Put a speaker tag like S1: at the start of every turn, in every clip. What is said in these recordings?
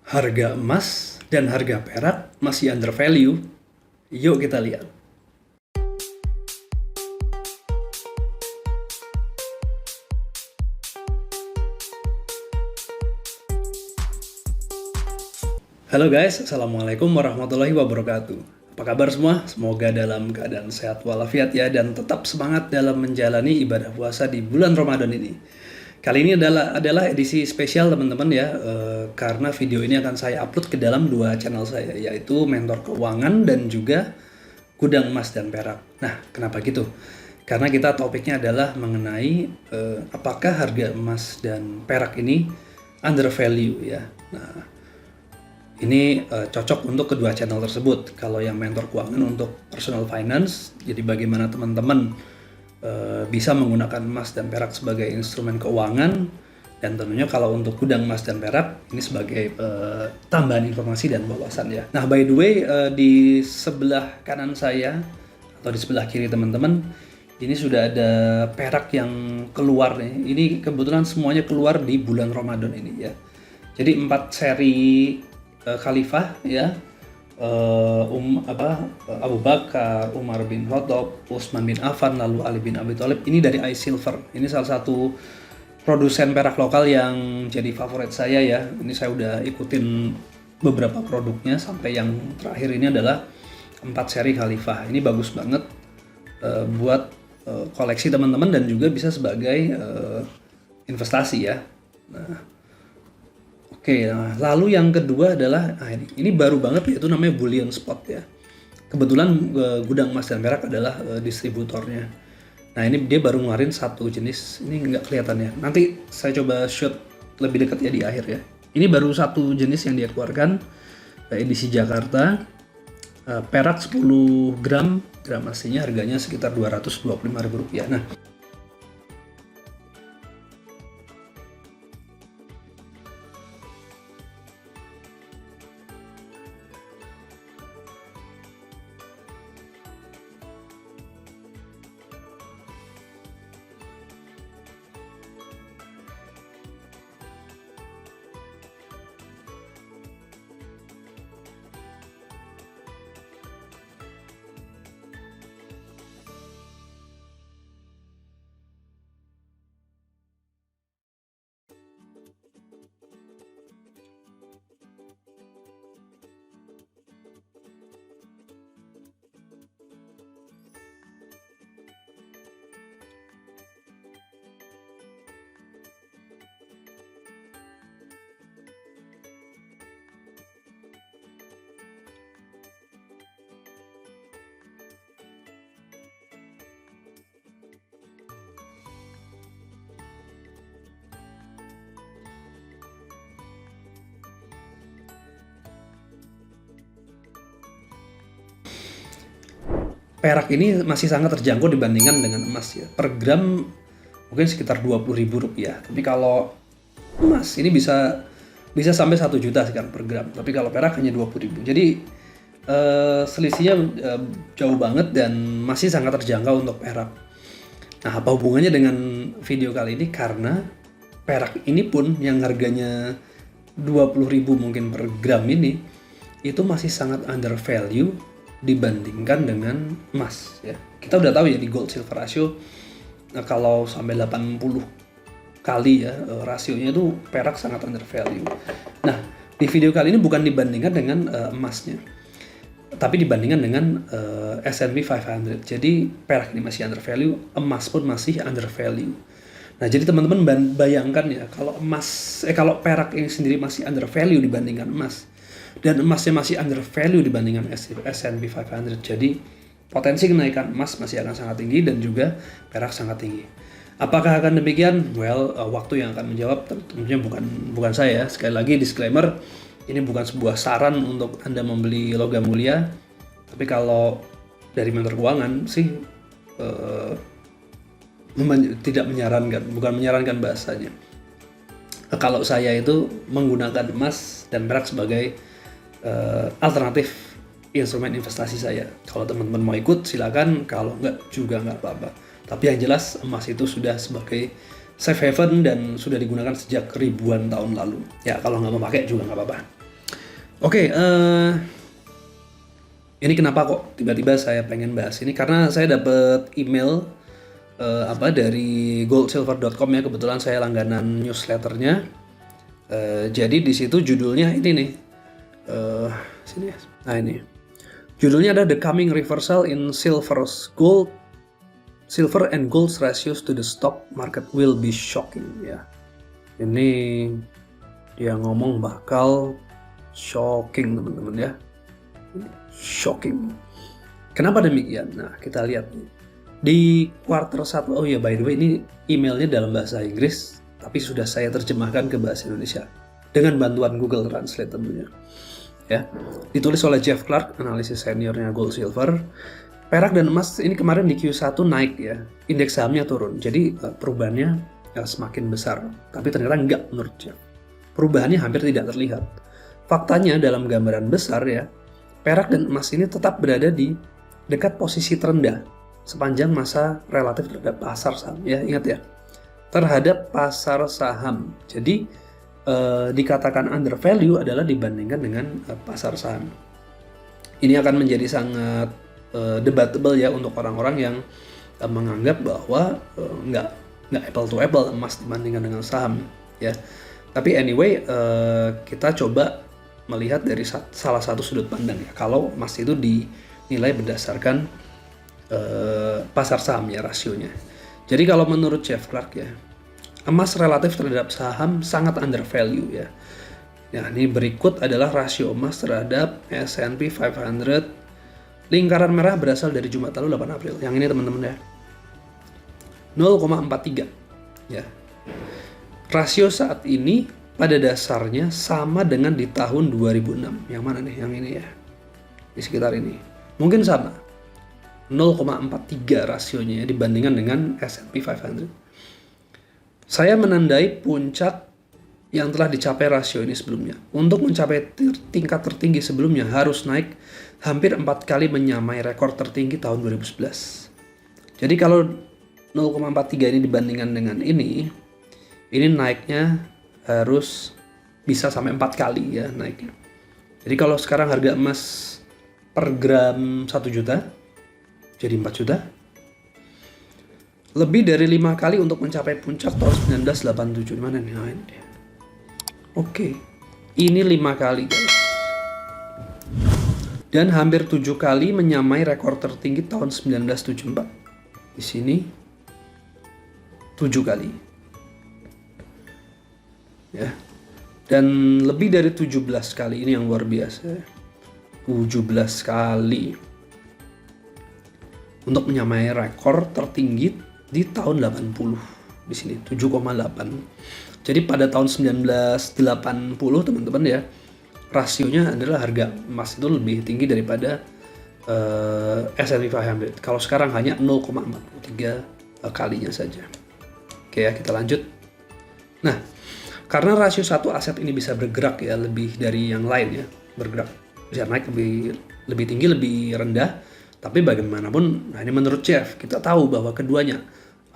S1: Harga emas dan harga perak masih under value. Yuk kita lihat. Halo guys, Assalamualaikum warahmatullahi wabarakatuh. Apa kabar semua? Semoga dalam keadaan sehat walafiat ya, dan tetap semangat dalam menjalani ibadah puasa di bulan Ramadan ini. Kali ini adalah edisi spesial teman-teman ya, karena video ini akan saya upload ke dalam dua channel saya, yaitu Mentor Keuangan dan juga Gudang Emas dan Perak. Nah, kenapa gitu? Karena kita topiknya adalah mengenai apakah harga emas dan perak ini under value ya. Nah, ini cocok untuk kedua channel tersebut. Kalau yang Mentor Keuangan untuk personal finance, jadi bagaimana teman-teman bisa menggunakan emas dan perak sebagai instrumen keuangan, dan tentunya kalau untuk gudang emas dan perak ini sebagai tambahan informasi dan wawasan ya. Nah, by the way, di sebelah kanan saya atau di sebelah kiri teman-teman, ini sudah ada perak yang keluar nih. Ini kebetulan semuanya keluar di bulan Ramadan ini ya. Jadi 4 seri Khalifah ya, Abu Bakar, Umar bin Khattab, Utsman bin Affan, lalu Ali bin Abi Thalib. Ini dari iSilver. Ini salah satu produsen perak lokal yang jadi favorit saya ya. Ini saya udah ikutin beberapa produknya sampai yang terakhir ini adalah 4 seri Khalifah. Ini bagus banget buat koleksi teman-teman dan juga bisa sebagai investasi ya. Nah, oke, nah, lalu yang kedua adalah ini baru banget, yaitu namanya bullion spot ya. Kebetulan Gudang Emas dan Perak adalah distributornya. Nah, ini dia baru ngeluarin satu jenis, ini nggak kelihatan ya. Nanti saya coba shoot lebih dekat ya di akhir ya. Ini baru satu jenis yang dia keluarkan, edisi Jakarta. Perak 10 gram aslinya harganya sekitar Rp225.000. Nah, perak ini masih sangat terjangkau dibandingkan dengan emas ya. Per gram mungkin sekitar Rp20.000. Tapi kalau emas ini bisa sampai 1 juta sekarang per gram. Tapi kalau perak hanya 20.000. Jadi selisihnya jauh banget dan masih sangat terjangkau untuk perak. Nah, apa hubungannya dengan video kali ini? Karena perak ini pun yang harganya 20.000 mungkin per gram ini, itu masih sangat under value dibandingkan dengan emas ya. Kita udah tahu ya di gold silver ratio, nah, kalau sampai 80 kali ya rasionya itu perak sangat under value. Nah, di video kali ini bukan dibandingkan dengan emasnya, tapi dibandingkan dengan S&P 500. Jadi perak ini masih under value, emas pun masih under value. Nah, jadi teman-teman bayangkan ya, kalau perak ini sendiri masih under value dibandingkan emas, dan emasnya masih under value dibandingkan S&P 500. Jadi potensi kenaikan emas masih akan sangat tinggi dan juga perak sangat tinggi. Apakah akan demikian? Well, waktu yang akan menjawab. Tentunya bukan saya. Sekali lagi disclaimer, ini bukan sebuah saran untuk Anda membeli logam mulia. Tapi kalau dari Mentor Keuangan sih tidak menyarankan, bukan menyarankan bahasanya. Kalau saya itu menggunakan emas dan perak sebagai alternatif instrumen investasi saya. Kalau teman-teman mau ikut silakan, kalau enggak juga enggak apa-apa. Tapi yang jelas emas itu sudah sebagai safe haven dan sudah digunakan sejak ribuan tahun lalu. Ya, kalau nggak mau pakai juga nggak apa-apa. Oke, ini kenapa kok tiba-tiba saya pengen bahas ini? Karena saya dapat email dari goldsilver.com ya, kebetulan saya langganan newsletternya. Jadi di situ judulnya ini nih, sini ya. Nah ini, judulnya ada The Coming Reversal in Silver and Gold's Ratios to the Stock Market Will Be Shocking ya. Ini dia ngomong bakal shocking teman-teman ya. Shocking. Kenapa demikian? Nah, kita lihat nih. Di kuartal 1, oh ya by the way ini emailnya dalam bahasa Inggris, tapi sudah saya terjemahkan ke bahasa Indonesia dengan bantuan Google Translate tentunya. Ya, ditulis oleh Jeff Clark, analisis seniornya Gold Silver. Perak dan emas ini kemarin di Q1 naik ya, indeks sahamnya turun. Jadi perubahannya semakin besar, tapi ternyata enggak menurut Jeff. Perubahannya hampir tidak terlihat. Faktanya dalam gambaran besar ya, perak dan emas ini tetap berada di dekat posisi terendah sepanjang masa relatif terhadap pasar saham. Ya, ingat ya, terhadap pasar saham. Jadi dikatakan undervalue adalah dibandingkan dengan pasar saham. Ini akan menjadi sangat debatable ya untuk orang-orang yang menganggap bahwa nggak apple to apple emas dibandingkan dengan saham ya. Tapi anyway, kita coba melihat dari salah satu sudut pandang ya. Kalau emas itu dinilai berdasarkan pasar saham ya, rasionya. Jadi kalau menurut Jeff Clark ya, emas relatif terhadap saham sangat undervalue ya. Ya, ini berikut adalah rasio emas terhadap S&P 500. Lingkaran merah berasal dari Jumat lalu 8 April. Yang ini teman-teman ya. 0,43 ya. Rasio saat ini pada dasarnya sama dengan di tahun 2006. Yang mana nih? Yang ini ya. Di sekitar ini. Mungkin sama. 0,43 rasionya ya, dibandingkan dengan S&P 500. Saya menandai puncak yang telah dicapai rasio ini sebelumnya. Untuk mencapai tingkat tertinggi sebelumnya harus naik hampir 4 kali menyamai rekor tertinggi tahun 2011. Jadi kalau 0,43 ini dibandingkan dengan ini naiknya harus bisa sampai 4 kali ya naiknya. Jadi kalau sekarang harga emas per gram 1 juta, jadi 4 juta. Lebih dari 5 kali untuk mencapai puncak tahun 1987. Di mana nih? Nah, ini dia. Oke, ini 5 kali guys. Dan hampir 7 kali menyamai rekor tertinggi tahun 1974. Di sini 7 kali. Ya. Dan lebih dari 17 kali, ini yang luar biasa. 17 kali untuk menyamai rekor tertinggi di tahun 80. Di sini 7,8. Jadi pada tahun 1980 teman-teman ya, rasionya adalah harga emas itu lebih tinggi daripada S&P 500. Kalau sekarang hanya 0,43 kalinya saja. Oke ya, kita lanjut. Nah, karena rasio satu aset ini bisa bergerak ya lebih dari yang lain ya, bergerak bisa naik lebih tinggi, lebih rendah. Tapi bagaimanapun, nah ini menurut Jeff, kita tahu bahwa keduanya,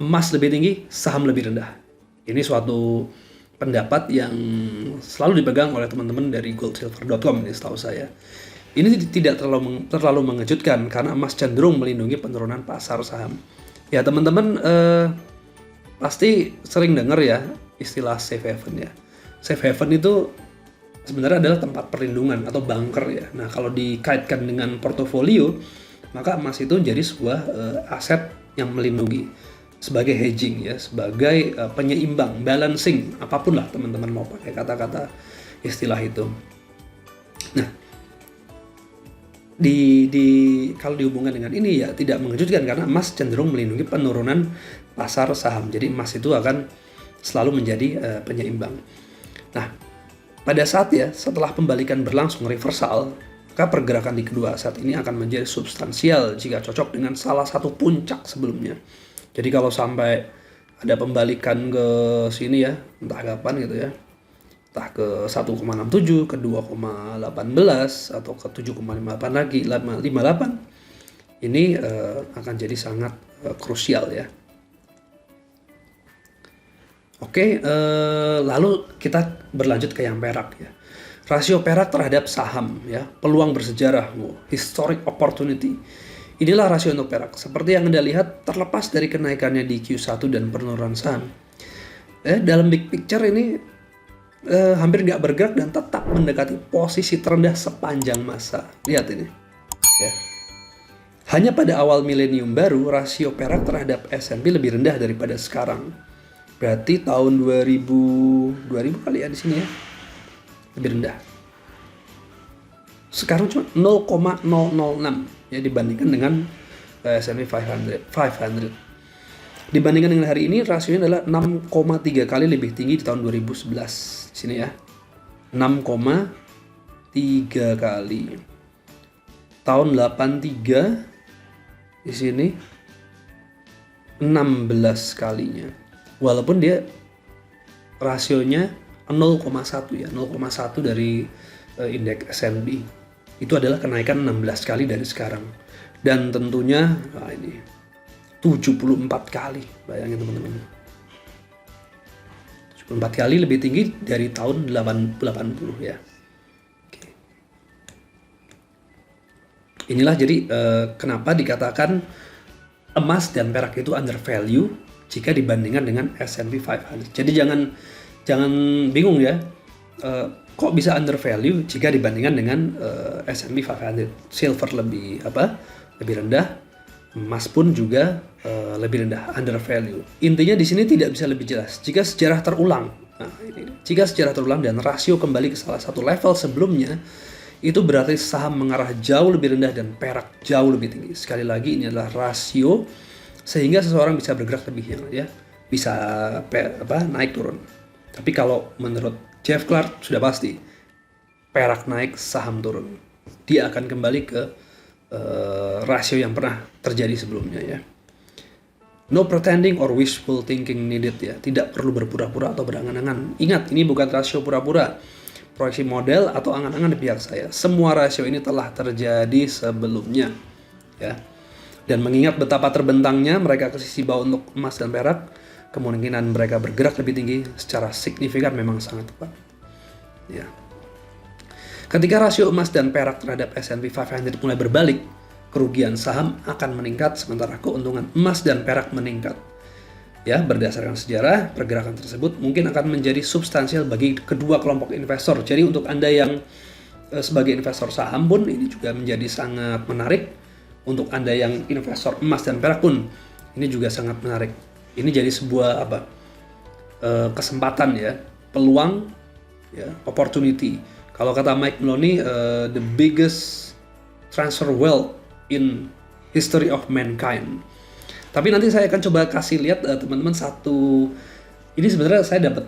S1: emas lebih tinggi, saham lebih rendah. Ini suatu pendapat yang selalu dipegang oleh teman-teman dari goldsilver.com ini setahu saya. Ini tidak terlalu mengejutkan karena emas cenderung melindungi penurunan pasar saham. Ya teman-teman pasti sering dengar ya istilah safe haven ya. Safe haven itu sebenarnya adalah tempat perlindungan atau bunker ya. Nah kalau dikaitkan dengan portofolio, maka emas itu jadi sebuah aset yang melindungi sebagai hedging ya, sebagai penyeimbang, balancing, apapun lah teman-teman mau pakai kata-kata istilah itu. Nah, kalau dihubungkan dengan ini ya tidak mengejutkan karena emas cenderung melindungi penurunan pasar saham. Jadi emas itu akan selalu menjadi penyeimbang. Nah, pada saat ya setelah pembalikan berlangsung reversal, maka pergerakan di kedua aset ini akan menjadi substansial jika cocok dengan salah satu puncak sebelumnya. Jadi kalau sampai ada pembalikan ke sini ya, entah kapan gitu ya, entah ke 1,67, ke 2,18 atau ke 7,58 lagi, 58, ini akan jadi sangat krusial ya. Oke, lalu kita berlanjut ke yang perak ya. Rasio perak terhadap saham, ya, peluang bersejarah, historic opportunity. Inilah rasio untuk perak. Seperti yang Anda lihat, terlepas dari kenaikannya di Q1 dan penurunan saham, dalam big picture ini hampir nggak bergerak dan tetap mendekati posisi terendah sepanjang masa. Lihat ini, ya. Hanya pada awal milenium baru, rasio perak terhadap S&P lebih rendah daripada sekarang. Berarti tahun 2000 kali ya di sini ya. Lebih rendah. Sekarang cuma 0,006 ya dibandingkan dengan S&P 500. Dibandingkan dengan hari ini, rasionya adalah 6,3 kali lebih tinggi di tahun 2011. Di sini ya. 6,3 kali. Tahun 83 di sini 16 kalinya. Walaupun dia rasionya 0,1 ya, 0,1 dari indeks S&P. Itu adalah kenaikan 16 kali dari sekarang. Dan tentunya ini 74 kali, bayangin teman-teman. 74 kali lebih tinggi dari tahun 80 ya. Oke. Inilah jadi kenapa dikatakan emas dan perak itu undervalue jika dibandingkan dengan S&P 500. Jadi jangan bingung ya, kok bisa undervalue jika dibandingkan dengan S&P 500. Silver lebih rendah, emas pun juga lebih rendah, undervalue. Intinya di sini tidak bisa lebih jelas jika sejarah terulang. Nah, jika sejarah terulang dan rasio kembali ke salah satu level sebelumnya, itu berarti saham mengarah jauh lebih rendah dan perak jauh lebih tinggi. Sekali lagi ini adalah rasio sehingga seseorang bisa bergerak lebih ya, bisa naik turun. Tapi kalau menurut Jeff Clark sudah pasti perak naik, saham turun. Dia akan kembali ke rasio yang pernah terjadi sebelumnya ya. No pretending or wishful thinking needed ya. Tidak perlu berpura-pura atau berangan-angan. Ingat, ini bukan rasio pura-pura, proyeksi model atau angan-angan di pihak saya. Semua rasio ini telah terjadi sebelumnya ya. Dan mengingat betapa terbentangnya mereka ke sisi bawah untuk emas dan perak, kemungkinan mereka bergerak lebih tinggi secara signifikan memang sangat tepat. Ya. Ketika rasio emas dan perak terhadap S&P 500 mulai berbalik, kerugian saham akan meningkat sementara keuntungan emas dan perak meningkat. Ya, berdasarkan sejarah, pergerakan tersebut mungkin akan menjadi substansial bagi kedua kelompok investor. Jadi untuk Anda yang sebagai investor saham pun ini juga menjadi sangat menarik. Untuk Anda yang investor emas dan perak pun ini juga sangat menarik. Ini jadi sebuah kesempatan ya, peluang ya, opportunity. Kalau kata Mike Maloney, the biggest transfer wealth in history of mankind. Tapi nanti saya akan coba kasih lihat teman-teman satu. Ini sebenarnya saya dapat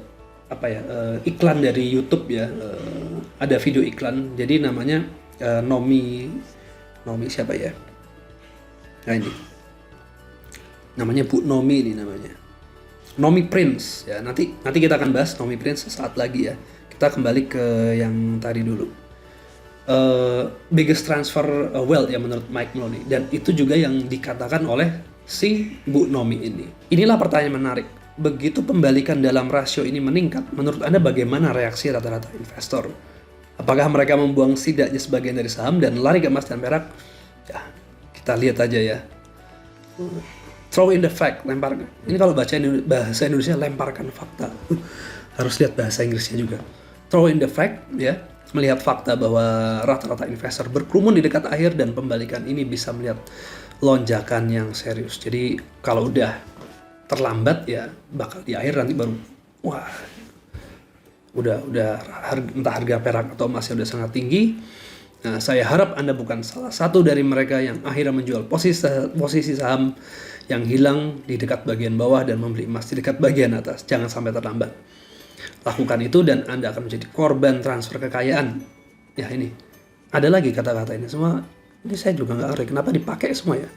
S1: iklan dari YouTube ya. Ada video iklan. Jadi namanya Nomi siapa ya? Nah ini. Namanya Bu Nomi ini namanya. Nomi Prince ya. Nanti kita akan bahas Nomi Prince sesaat lagi ya. Kita kembali ke yang tadi dulu. Biggest transfer wealth ya menurut Mike Maloney, dan itu juga yang dikatakan oleh si Bu Nomi ini. Inilah pertanyaan menarik. Begitu pembalikan dalam rasio ini meningkat, menurut Anda bagaimana reaksi rata-rata investor? Apakah mereka membuang setidaknya sebagian dari saham dan lari ke emas dan perak? Ya, kita lihat aja ya. Throw in the fact, lemparkan. Ini kalau bahasa Indonesia lemparkan fakta. Harus lihat bahasa Inggrisnya juga. Throw in the fact ya. Melihat fakta bahwa rata-rata investor berkerumun di dekat akhir dan pembalikan ini bisa melihat lonjakan yang serius. Jadi kalau udah terlambat ya bakal di akhir nanti baru wah udah entah harga perak atau emasnya udah sangat tinggi. Nah, saya harap Anda bukan salah satu dari mereka yang akhirnya menjual posisi saham yang hilang di dekat bagian bawah dan membeli emas di dekat bagian atas. Jangan sampai terlambat. Lakukan itu dan Anda akan menjadi korban transfer kekayaan. Ya ini, ada lagi kata-kata ini semua. Ini saya juga nggak ngerti kenapa dipakai semua ya.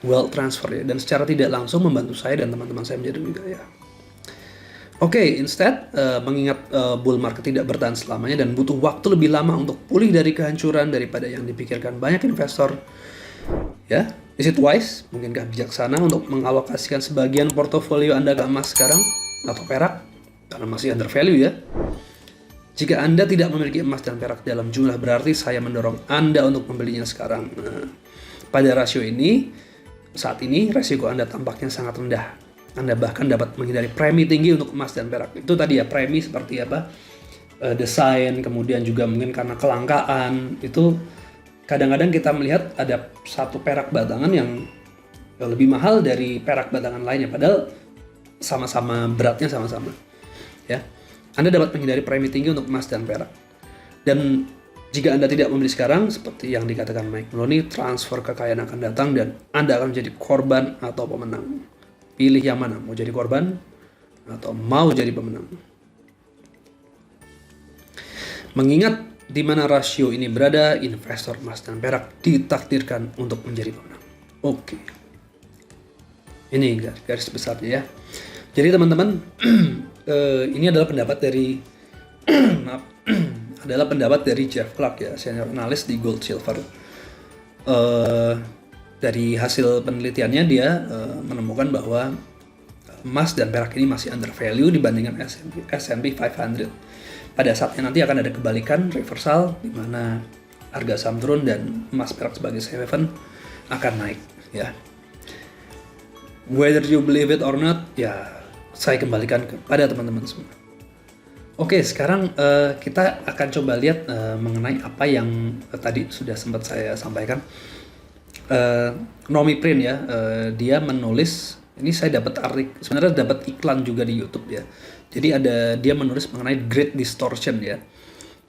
S1: Wealth transfer ya. Dan secara tidak langsung membantu saya dan teman-teman saya menjadi lebih kaya. Oke, instead mengingat bull market tidak bertahan selamanya dan butuh waktu lebih lama untuk pulih dari kehancuran daripada yang dipikirkan banyak investor. Ya, is it wise? Mungkinkah bijaksana untuk mengalokasikan sebagian portofolio Anda ke emas sekarang atau perak? Karena masih undervalue ya. Jika Anda tidak memiliki emas dan perak dalam jumlah berarti, saya mendorong Anda untuk membelinya sekarang. Nah, pada rasio ini, saat ini resiko Anda tampaknya sangat rendah. Anda bahkan dapat menghindari premi tinggi untuk emas dan perak. Itu tadi ya, premi seperti apa? Desain, kemudian juga mungkin karena kelangkaan. Itu kadang-kadang kita melihat ada satu perak batangan yang lebih mahal dari perak batangan lainnya, padahal sama-sama beratnya sama-sama. Ya, Anda dapat menghindari premi tinggi untuk emas dan perak. Dan jika Anda tidak membeli sekarang, seperti yang dikatakan Mike Maloney, transfer kekayaan akan datang dan Anda akan menjadi korban atau pemenang. Pilih yang mana, mau jadi korban atau mau jadi pemenang. Mengingat di mana rasio ini berada, investor emas dan perak ditakdirkan untuk menjadi pemenang. Oke. Ini garis besarnya ya. Jadi teman-teman, ini adalah pendapat dari adalah pendapat dari Jeff Clark ya, senior analis di Gold Silver. Dari hasil penelitiannya dia menemukan bahwa emas dan perak ini masih undervalue dibandingkan S&P 500. Pada saatnya nanti akan ada kebalikan, reversal, di mana harga saham turun dan emas perak sebagai safe haven akan naik ya. Whether you believe it or not, ya saya kembalikan kepada teman-teman semua. Oke, sekarang kita akan coba lihat mengenai apa yang tadi sudah sempat saya sampaikan. Nomi Print ya, dia menulis, ini saya dapat sebenarnya dapat iklan juga di YouTube ya. Jadi dia menulis mengenai Great Distortion ya.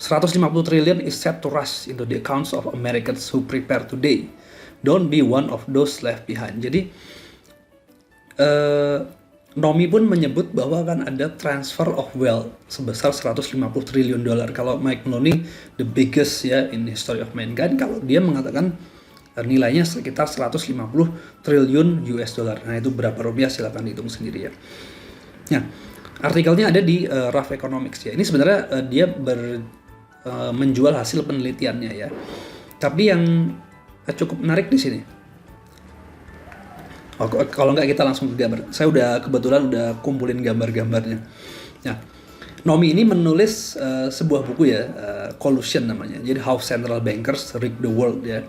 S1: 150 triliun is set to rush into the accounts of Americans who prepare today. Don't be one of those left behind. Jadi Nomi pun menyebut bahwa akan ada transfer of wealth sebesar 150 triliun dolar. Kalau Mike Maloney, the biggest ya in history of mankind, kalau dia mengatakan nilainya sekitar 150 triliun US dollar. Nah, itu berapa rupiah silakan dihitung sendiri ya. Nah, artikelnya ada di Rough Economics ya. Ini sebenarnya dia menjual hasil penelitiannya ya. Tapi yang cukup menarik di sini. Kalau nggak kita langsung ke gambar. Saya kebetulan udah kumpulin gambar-gambarnya. Nah, Nomi ini menulis sebuah buku ya, Collusion namanya. Jadi How Central Bankers Rig the World ya.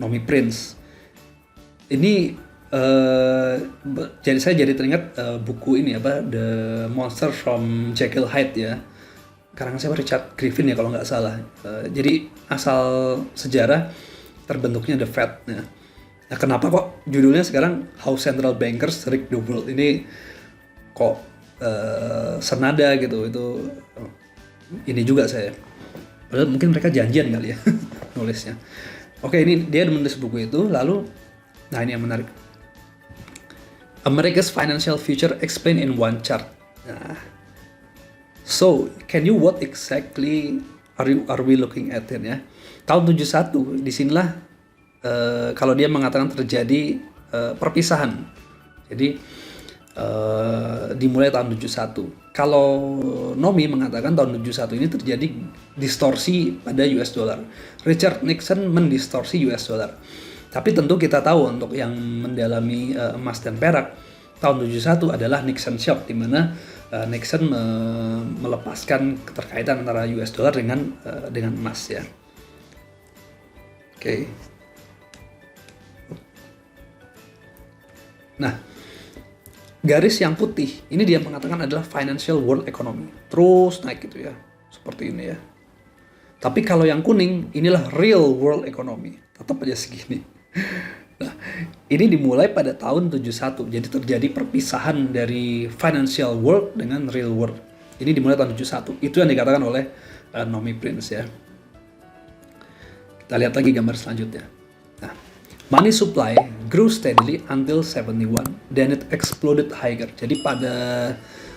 S1: Nomi Prince. Ini saya jadi teringat buku ini apa, The Monster from Jekyll Hyde ya. Karangan siapa, Richard Griffin ya kalau nggak salah. Jadi asal sejarah terbentuknya The Fed. Nah, kenapa kok judulnya sekarang How Central Bankers Rig the World? Ini kok senada gitu. Itu ini juga saya. Padahal mungkin mereka janjian kali ya nulisnya. Oke, ini dia menulis buku itu. Lalu, nah ini yang menarik. America's Financial Future Explained in One Chart. Nah, so can you what exactly are we looking at here ya? Tahun 71 disinilah kalau dia mengatakan terjadi perpisahan. Jadi dimulai tahun 71. Kalau Nomi mengatakan tahun 71 ini terjadi distorsi pada US dollar. Richard Nixon mendistorsi US dollar. Tapi tentu kita tahu untuk yang mendalami emas dan perak, tahun 71 adalah Nixon shock, di mana Nixon melepaskan keterkaitan antara US dollar dengan emas ya. Oke. Nah, garis yang putih ini dia mengatakan adalah financial world economy, terus naik gitu ya, seperti ini ya. Tapi kalau yang kuning inilah real world economy, tetap aja segini. Nah, ini dimulai pada tahun 71, jadi terjadi perpisahan dari financial world dengan real world. Ini dimulai tahun 71, itu yang dikatakan oleh Nomi Prince ya. Kita lihat lagi gambar selanjutnya. Nah, money supply grew steadily until 71, then it exploded higher. Jadi pada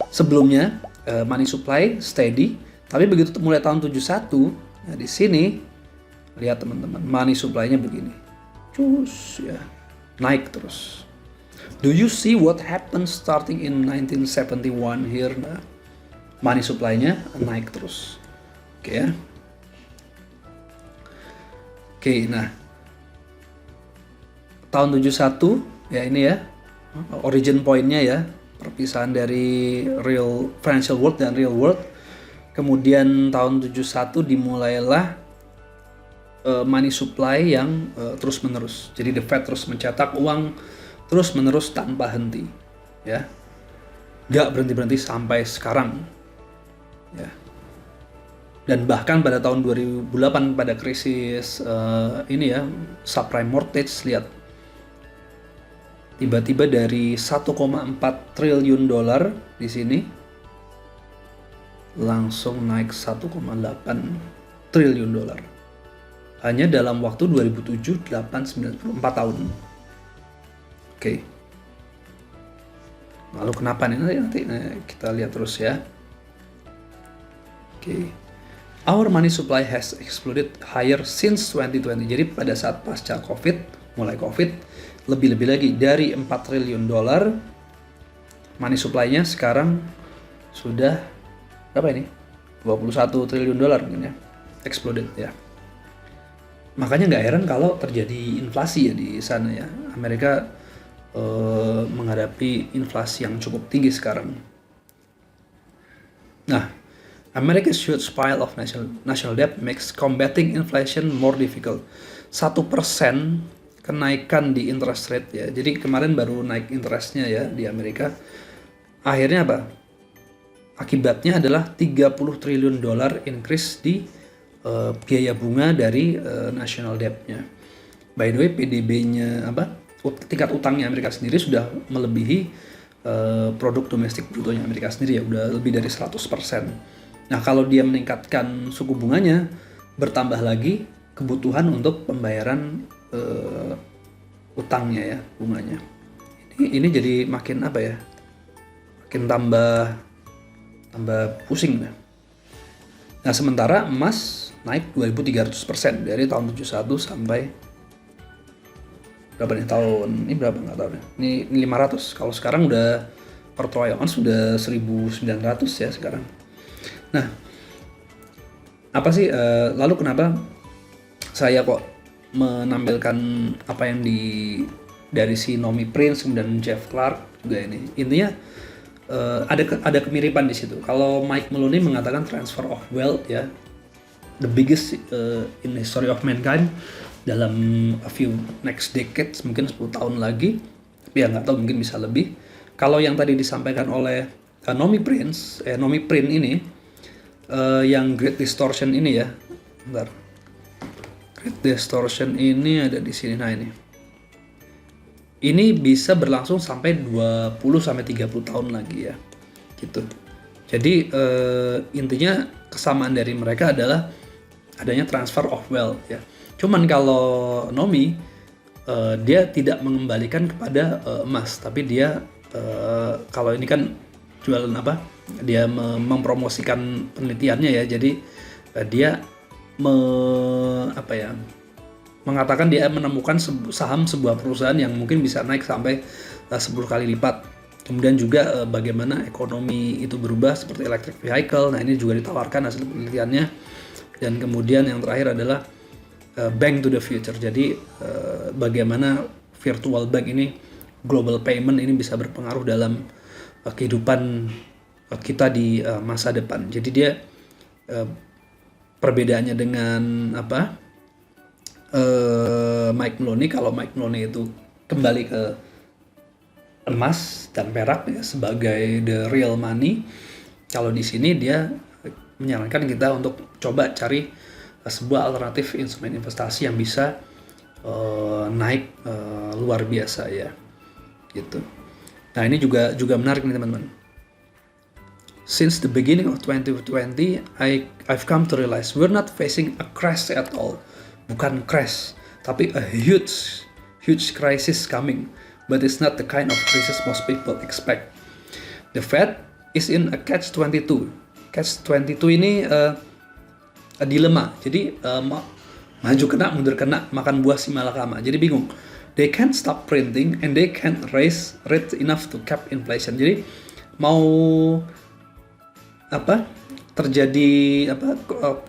S1: sebelumnya money supply steady, tapi begitu mulai tahun 71, nah di sini lihat teman-teman, money supply-nya begini. Cus ya, naik terus. Do you see what happened starting in 1971 here? Nah, money supply-nya naik terus. Oke ya. Oke, nah tahun 71 ya ini ya origin point-nya ya, perpisahan dari real financial world dan real world. Kemudian tahun 71 dimulailah money supply yang terus menerus. Jadi the Fed terus mencetak uang terus menerus tanpa henti, ya, nggak berhenti sampai sekarang, ya. Dan bahkan pada tahun 2008 pada krisis ini ya, subprime mortgage, lihat tiba-tiba dari 1,4 triliun dolar di sini langsung naik 1,8 triliun dolar. Hanya dalam waktu 2007, 8, 9, 10, 4 tahun. Oke. Lalu kenapa nih? Nanti kita lihat terus ya. Oke. Our money supply has exploded higher since 2020. Jadi pada saat pasca COVID, mulai COVID, lebih-lebih lagi dari 4 triliun dolar, money supply-nya sekarang sudah berapa ini? 21 triliun dolar mungkin ya. Exploded ya. Makanya nggak heran kalau terjadi inflasi ya di sana ya. Amerika menghadapi inflasi yang cukup tinggi sekarang. Nah, America's huge pile of national debt makes combating inflation more difficult. 1% kenaikan di interest rate ya. Jadi kemarin baru naik interestnya ya di Amerika. Akhirnya apa? Akibatnya adalah 30 triliun dolar increase di biaya bunga dari national debt-nya. By the way, PDB-nya tingkat utangnya Amerika sendiri sudah melebihi produk domestik brutonya Amerika sendiri ya, udah lebih dari 100%. Nah, kalau dia meningkatkan suku bunganya, bertambah lagi kebutuhan untuk pembayaran utangnya ya, bunganya. Ini jadi makin makin tambah pusing. Nah, sementara emas naik 2.300% dari tahun 71 sampai berapa nih tahun ini, berapa nggak tahu deh. Ini 500. Kalau sekarang udah per troy ounce sudah 1.900 ya sekarang. Nah, apa sih lalu kenapa saya kok menampilkan apa yang dari si Nomi Prince kemudian Jeff Clark juga ini. Intinya ada kemiripan di situ. Kalau Mike Maloney mengatakan transfer of wealth ya, the biggest in the history of mankind dalam a few next decades, mungkin 10 tahun lagi, tapi ya nggak tahu, mungkin bisa lebih. Kalau yang tadi disampaikan oleh Nomi Prince ini, yang Great Distortion ini ya, bentar, Great Distortion ini ada di sini. Nah ini bisa berlangsung sampai 20-30 tahun lagi ya, gitu. Jadi intinya kesamaan dari mereka adalah adanya transfer of wealth ya. Cuman kalau Nomi dia tidak mengembalikan kepada emas, tapi dia kalau ini kan jualan dia mempromosikan penelitiannya ya. Jadi dia mengatakan dia menemukan saham sebuah perusahaan yang mungkin bisa naik sampai 10 kali lipat. Kemudian juga bagaimana ekonomi itu berubah seperti electric vehicle. Nah, ini juga ditawarkan hasil penelitiannya. Dan kemudian yang terakhir adalah bank to the future. Jadi bagaimana virtual bank ini, global payment ini bisa berpengaruh dalam kehidupan kita di masa depan. Jadi dia perbedaannya dengan Mike Maloney, kalau Mike Maloney itu kembali ke emas dan perak ya sebagai the real money. Kalau di sini dia menyarankan kita untuk coba cari sebuah alternatif instrumen investasi yang bisa naik luar biasa ya, gitu. Nah, ini juga menarik nih teman-teman. Since the beginning of 2020, I've come to realize we're not facing a crash at all. Bukan crash, tapi a huge crisis coming. But it's not the kind of crisis most people expect. The Fed is in a catch-22. Catch-22 ini dilema. Jadi maju kena, mundur kena, makan buah si malakama. Jadi bingung. They can't stop printing and they can't raise rate enough to cap inflation. Jadi mau terjadi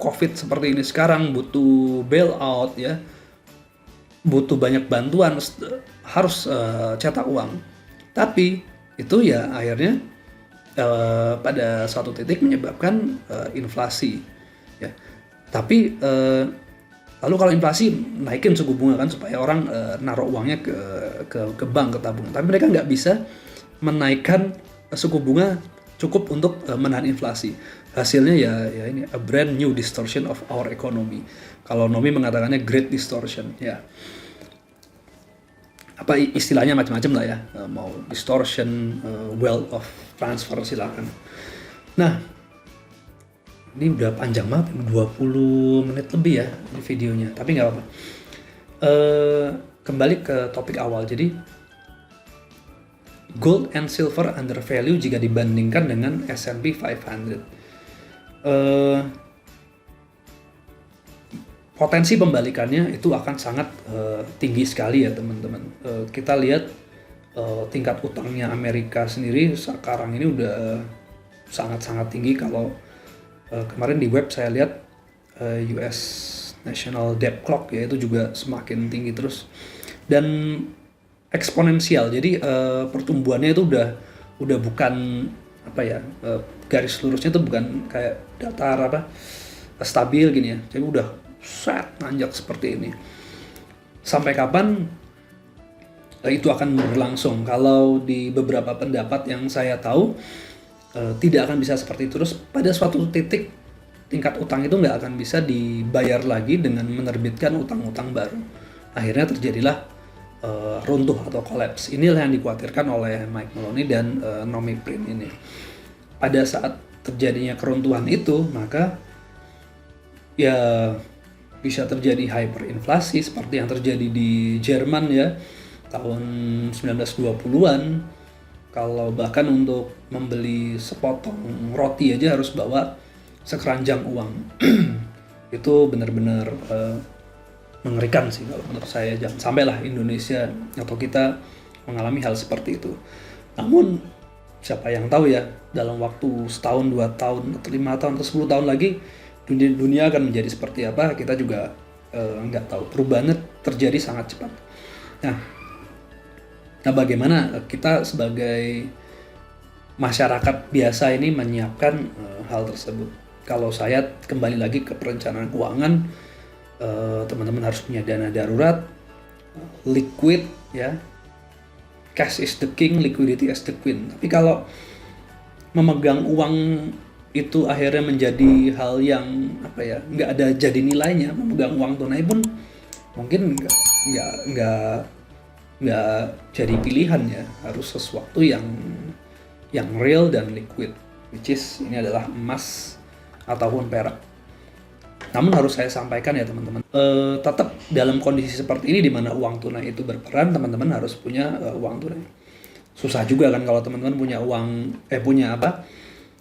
S1: COVID seperti ini sekarang, butuh bailout ya, butuh banyak bantuan, harus cetak uang. Tapi itu ya akhirnya pada suatu titik menyebabkan inflasi ya. Tapi lalu kalau inflasi naikin suku bunga kan supaya orang naruh uangnya ke bank, ke tabungan. Tapi mereka nggak bisa menaikkan suku bunga cukup untuk menahan inflasi. Hasilnya ya ini a brand new distortion of our economy. Kalau Nomi mengatakannya great distortion ya. Apa istilahnya macam-macam lah ya, mau distortion, wealth of transfer silakan. Nah, ini udah panjang banget, 20 menit lebih ya di videonya, tapi nggak apa-apa. Kembali ke topik awal, jadi gold and silver undervalue jika dibandingkan dengan S&P 500. Potensi pembalikannya itu akan sangat tinggi sekali ya teman-teman. Kita lihat tingkat utangnya Amerika sendiri sekarang ini udah sangat-sangat tinggi. Kalau kemarin di web saya lihat US National Debt Clock ya, itu juga semakin tinggi terus dan eksponensial. Jadi pertumbuhannya itu udah bukan apa ya, garis lurusnya itu bukan kayak datar stabil gini ya. Jadi udah nanjak seperti ini. Sampai kapan itu akan berlangsung? Kalau di beberapa pendapat yang saya tahu tidak akan bisa seperti itu. Terus pada suatu titik tingkat utang itu nggak akan bisa dibayar lagi dengan menerbitkan utang-utang baru. Akhirnya terjadilah runtuh atau collapse. Inilah yang dikhawatirkan oleh Mike Maloney dan Nomi Print ini. Pada saat terjadinya keruntuhan itu, maka ya bisa terjadi hyperinflasi seperti yang terjadi di Jerman ya tahun 1920-an. Kalau bahkan untuk membeli sepotong roti aja harus bawa sekeranjang uang. Itu benar-benar mengerikan sih kalau menurut saya. Jangan sampailah Indonesia atau kita mengalami hal seperti itu. Namun siapa yang tahu ya, dalam waktu setahun, 2 tahun, atau 5 tahun, atau 10 tahun lagi dunia akan menjadi seperti apa, kita juga nggak tahu. Perubahannya terjadi sangat cepat. Nah, bagaimana kita sebagai masyarakat biasa ini menyiapkan hal tersebut? Kalau saya kembali lagi ke perencanaan keuangan, teman-teman harus punya dana darurat, liquid ya. Cash is the king, liquidity is the queen. Tapi kalau memegang uang itu akhirnya menjadi hal yang apa ya, nggak ada jadi nilainya, memegang uang tunai pun mungkin nggak jadi pilihan ya. Harus sesuatu yang real dan liquid, which is ini adalah emas ataupun perak. Namun harus saya sampaikan ya teman-teman, tetap dalam kondisi seperti ini di mana uang tunai itu berperan, teman-teman harus punya uang tunai. Susah juga kan kalau teman-teman punya uang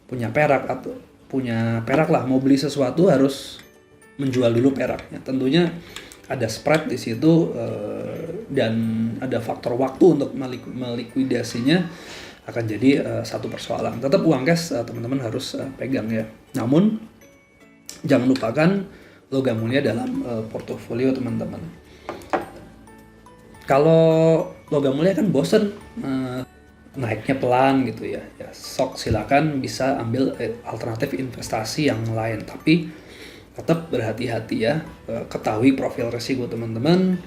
S1: punya perak atau punya perak lah, mau beli sesuatu harus menjual dulu peraknya. Tentunya ada spread di situ dan ada faktor waktu untuk melikuidasinya, akan jadi satu persoalan. Tetap uang cash teman-teman harus pegang ya. Namun jangan lupakan logam mulia dalam portofolio teman-teman. Kalau logam mulia kan bosen naiknya pelan gitu ya, sok silakan bisa ambil alternatif investasi yang lain, tapi tetap berhati-hati ya, ketahui profil risiko teman-teman,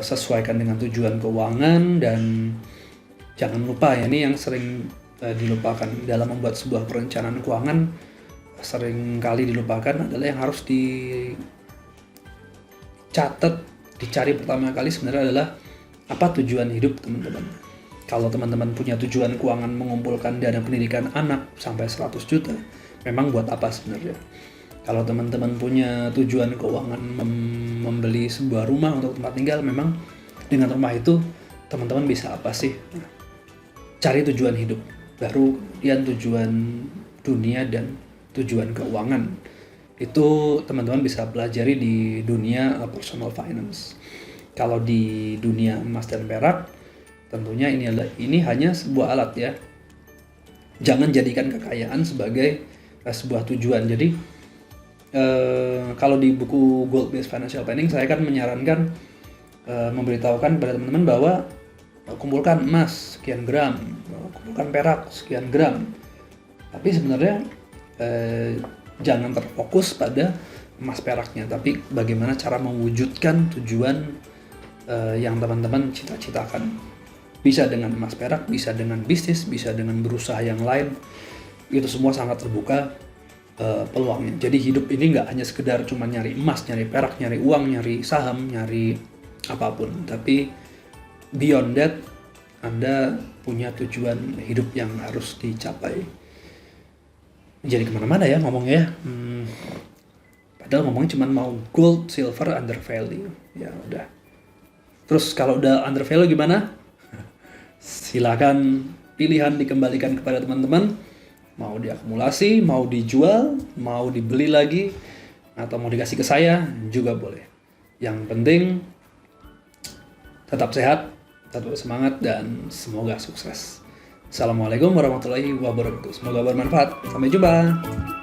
S1: sesuaikan dengan tujuan keuangan, dan jangan lupa ya, ini yang sering dilupakan dalam membuat sebuah perencanaan keuangan, sering kali dilupakan adalah yang harus dicatat, dicari pertama kali sebenarnya adalah apa tujuan hidup teman-teman. Kalau teman-teman punya tujuan keuangan mengumpulkan dana pendidikan anak sampai 100 juta, memang buat apa sebenarnya? Kalau teman-teman punya tujuan keuangan membeli sebuah rumah untuk tempat tinggal, memang dengan rumah itu teman-teman bisa apa sih? Cari tujuan hidup, baru kemudian tujuan dunia dan tujuan keuangan. Itu teman-teman bisa pelajari di dunia personal finance. Kalau di dunia emas dan perak, tentunya ini hanya sebuah alat ya. Jangan jadikan kekayaan sebagai sebuah tujuan. Jadi kalau di buku Gold Based Financial Planning, saya kan menyarankan memberitahukan kepada teman-teman bahwa kumpulkan emas sekian gram, kumpulkan perak sekian gram. Tapi sebenarnya jangan terfokus pada emas peraknya, tapi bagaimana cara mewujudkan tujuan yang teman-teman cita-citakan. Bisa dengan emas perak, bisa dengan bisnis, bisa dengan berusaha yang lain. Itu semua sangat terbuka peluangnya. Jadi hidup ini nggak hanya sekedar cuma nyari emas, nyari perak, nyari uang, nyari saham, nyari apapun. Tapi beyond that, Anda punya tujuan hidup yang harus dicapai. Jadi kemana-mana ya ngomongnya ya. Padahal ngomongnya cuma mau gold, silver, under value. Ya udah. Terus kalau udah under value gimana? Silakan pilihan dikembalikan kepada teman-teman. Mau diakumulasi, mau dijual, mau dibeli lagi, atau mau dikasih ke saya juga boleh. Yang penting tetap sehat, tetap semangat, dan semoga sukses. Assalamualaikum warahmatullahi wabarakatuh. Semoga bermanfaat. Sampai jumpa.